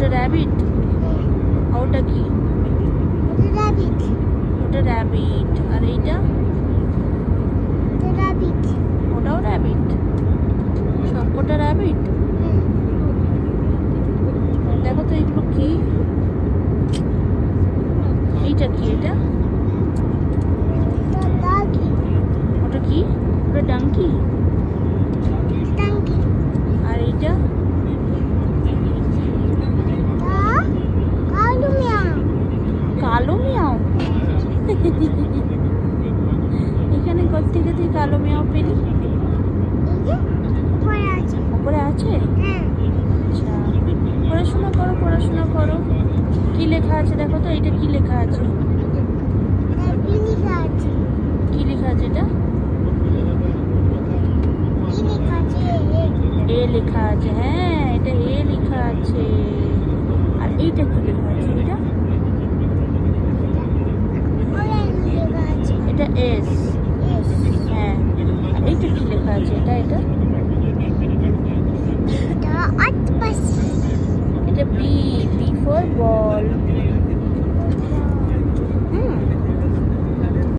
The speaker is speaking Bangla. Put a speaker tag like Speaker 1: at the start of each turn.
Speaker 1: ওটা র্যাবিট? ওটা কি?
Speaker 2: rabbit,
Speaker 1: ওটা র্যাবিট। আর এইটা?
Speaker 2: rabbit.
Speaker 1: ওটাও র্যাবিট। সবকটা র্যাবিট। দেখো তো এগুলো কি? এইটা কি? এটা
Speaker 2: Doggy,
Speaker 1: ওটা কি? ওটা ডাঙ্কি।
Speaker 2: donkey.
Speaker 1: আর এইটা?
Speaker 2: Kalu meow.
Speaker 1: কালো মিয়াও। এখানে কোত্থেকে তুই কালো মিয়াও পেলি?
Speaker 2: উপরে আছে।
Speaker 1: উপরে আছে?
Speaker 2: হ্যাঁ,
Speaker 1: আচ্ছা, পড়াশোনা করো, পড়াশোনা করো। কি লেখা আছে দেখো তো, এটা কি লেখা আছে?
Speaker 2: লেখা আছে।
Speaker 1: কি লেখা আছে এটা?
Speaker 2: লেখা আছে।
Speaker 1: এ লেখা আছে। হ্যাঁ, এটা এ লেখা আছে। আর এইটা কি লেখা আছে? এটা
Speaker 2: Orange লেখা আছে।
Speaker 1: এটা এস।
Speaker 2: Yes.
Speaker 1: হ্যাঁ। আর এইটা কি লেখা আছে? এটা
Speaker 2: এটা octopus.
Speaker 1: এটা বি। B for ball.